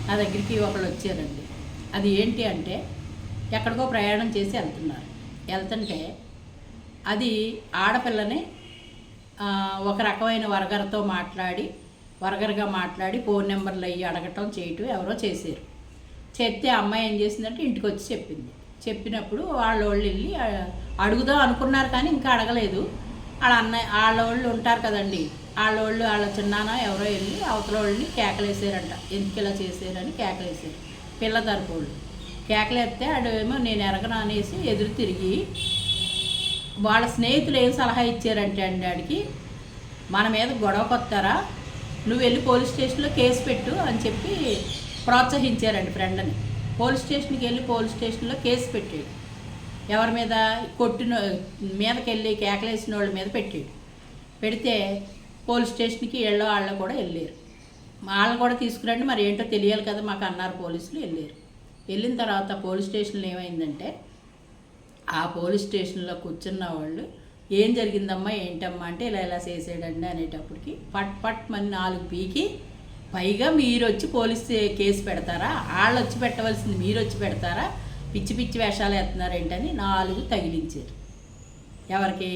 నా దగ్గరికి ఒకళ్ళు వచ్చారండి. అది ఏంటి అంటే ఎక్కడికో ప్రయాణం చేసి వెళ్తున్నారు. వెళ్తుంటే అది ఆడపిల్లని ఒక రకమైన వరగరగా మాట్లాడి ఫోన్ నెంబర్లు అయ్యి అడగటం చేయటం ఎవరో చేశారు. చేస్తే అమ్మాయి ఏం చేసిందంటే ఇంటికి వచ్చి చెప్పింది. చెప్పినప్పుడు వాళ్ళు వెళ్ళి అడుగుదాం అనుకున్నారు కానీ ఇంకా అడగలేదు. వాళ్ళ ఉంటారు కదండి, వాళ్ళ చిన్నాన్న ఎవరో వెళ్ళి అవతల వాళ్ళని కేకలేసారంట. ఎందుకు ఇలా చేశారని కేకలేసారు. పిల్ల తరపు వాళ్ళు కేకలేస్తే ఆడేమో నేను ఎరగను అనేసి ఎదురు తిరిగి వాళ్ళ స్నేహితులు ఏం సలహా ఇచ్చారంటే అండి, ఆడికి మన మీద గొడవకు వస్తారా, నువ్వు వెళ్ళి పోలీస్ స్టేషన్లో కేసు పెట్టు అని చెప్పి ప్రోత్సహించారండి ఫ్రెండ్ని. పోలీస్ స్టేషన్కి వెళ్ళి పోలీస్ స్టేషన్లో కేసు పెట్టాడు. ఎవరి మీద కొట్టిన మీదకి వెళ్ళి కేకలేసిన వాళ్ళ మీద పెట్టాడు. పెడితే పోలీస్ స్టేషన్కి వాళ్ళు కూడా వెళ్ళారు. వాళ్ళని కూడా తీసుకురండి, మరి ఏంటో తెలియాలి కదా మాకు అన్నారు పోలీసులు. వెళ్ళారు. వెళ్ళిన తర్వాత పోలీస్ స్టేషన్లో ఏమైందంటే ఆ పోలీస్ స్టేషన్లో కూర్చున్న వాళ్ళు ఏం జరిగిందమ్మా ఏంటమ్మా అంటే ఇలా చేసాడండి అనేటప్పటికి పట్ మన 4 పీకి పైగా మీరు వచ్చి పోలీస్ కేసు పెడతారా, వాళ్ళు వచ్చి పెట్టవలసింది మీరు వచ్చి పెడతారా, పిచ్చి పిచ్చి వేషాలు వేస్తున్నారు ఏంటని 4 తగిలించారు. ఎవరికి?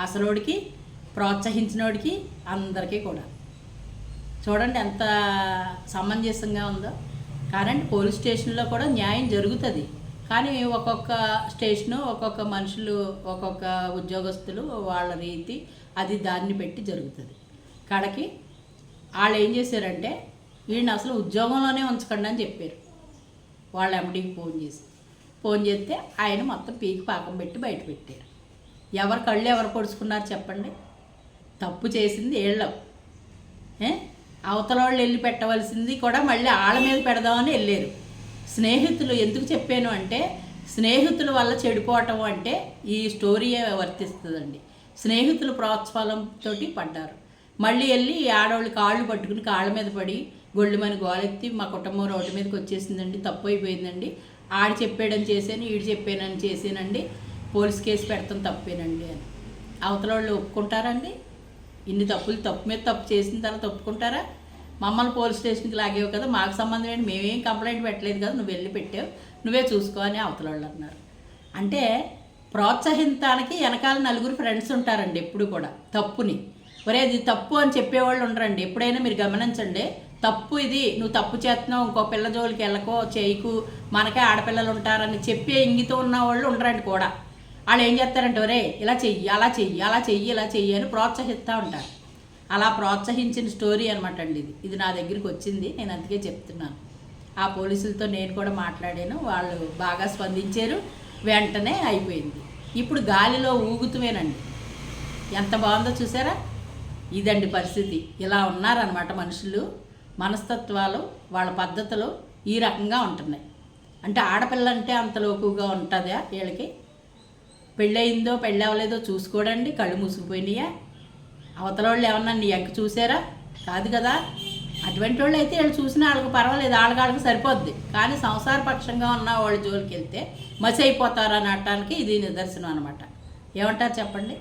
అసలోడికి, ప్రోత్సహించినోడికి, అందరికీ కూడా. చూడండి ఎంత సమంజసంగా ఉందో. కరెంట్ పోలీస్ స్టేషన్లో కూడా న్యాయం జరుగుతుంది. కానీ ఒక్కొక్క స్టేషను ఒక్కొక్క మనుషులు ఒక్కొక్క ఉద్యోగస్తులు వాళ్ళ రీతి అది దాన్ని పెట్టి జరుగుతుంది. కడకి వాళ్ళు ఏం చేశారంటే వీడిని అసలు ఉద్యోగంలోనే ఉంచకండి అని చెప్పారు. వాళ్ళ ఎండీకి ఫోన్ చేస్తే ఆయన మొత్తం పీకి పాకం పెట్టి బయట పెట్టారు. ఎవరి కళ్ళు ఎవరు పొడుచుకున్నారు చెప్పండి? తప్పు చేసింది వీళ్ళం. అవతల వాళ్ళు వెళ్ళి పెట్టవలసింది కూడా మళ్ళీ వాళ్ళ మీద పెడదామని వెళ్ళారు. స్నేహితులు ఎందుకు చెప్పాను అంటే స్నేహితుల వల్ల చెడిపోవటం అంటే ఈ స్టోరీయే వర్తిస్తుందండి. స్నేహితులు ప్రోత్సాహంతో పడ్డారు. మళ్ళీ వెళ్ళి ఆడవాళ్ళు కాళ్ళు పట్టుకుని కాళ్ళ మీద పడి గొళ్ళుమని గోలెత్తి మా కుటుంబం రోడ్డు మీదకి వచ్చేసిందండి, తప్పు అయిపోయిందండి, ఆడు చెప్పాడని చేశాను, ఈడు చెప్పానని చేశానండి, పోలీస్ కేసు పెడతాం తప్పేనండి అని. అవతల వాళ్ళు ఒప్పుకుంటారండి? ఇన్ని తప్పు మీద తప్పు చేసిన తర్వాత ఒప్పుకుంటారా? మమ్మల్ని పోలీస్ స్టేషన్కి లాగేవు కదా, మాకు సంబంధం ఏంటి, మేమేం కంప్లైంట్ పెట్టలేదు కదా, నువ్వు వెళ్ళి పెట్టావు, నువ్వే చూసుకో అని అవతల వాళ్ళు అన్నారు. అంటే ప్రోత్సహించడానికి వెనకాల 4 ఫ్రెండ్స్ ఉంటారండి ఎప్పుడు కూడా. తప్పుని ఒరే ఇది తప్పు అని చెప్పేవాళ్ళు ఉండరండి. ఎప్పుడైనా మీరు గమనించండి, తప్పు ఇది, నువ్వు తప్పు చేస్తున్నావు, ఇంకో పిల్ల జోలికి వెళ్ళకో చేయకు, మనకే ఆడపిల్లలు ఉంటారని చెప్పే ఇంగితో ఉన్న వాళ్ళు ఉండరండి కూడా. వాళ్ళు ఏం చేస్తారంటే ఒరే ఇలా చెయ్యి, అలా చెయ్యి అని ప్రోత్సహిస్తూ ఉంటారు. అలా ప్రోత్సహించిన స్టోరీ అనమాట అండి ఇది నా దగ్గరికి వచ్చింది. నేను అందుకే చెప్తున్నాను. ఆ పోలీసులతో నేను కూడా మాట్లాడాను, వాళ్ళు బాగా స్పందించారు, వెంటనే అయిపోయింది. ఇప్పుడు గాలిలో ఊగుతువేనండి. ఎంత బాగుందో చూసారా? ఇదండి పరిస్థితి. ఇలా ఉన్నారనమాట మనుషులు. మనస్తత్వాలు వాళ్ళ పద్ధతులు ఈ రకంగా ఉంటున్నాయి. అంటే ఆడపిల్ల అంటే అంత లోకుగా ఉంటుందా వీళ్ళకి? పెళ్ళయిందో పెళ్ళి అవ్వలేదో చూసుకోడండి, కళ్ళు మూసుకుపోయినాయా? అవతల వాళ్ళు ఏమన్నా నీ ఎంక చూసారా? కాదు కదా. అటువంటి వాళ్ళు అయితే వీళ్ళు చూసినా వాళ్ళకి పర్వాలేదు, వాళ్ళకి సరిపోద్ది. కానీ సంసారపక్షంగా ఉన్న వాళ్ళ జోలికి వెళ్తే మసి అయిపోతారు అనటానికి ఇది నిదర్శనం అనమాట. ఏమంటారు చెప్పండి?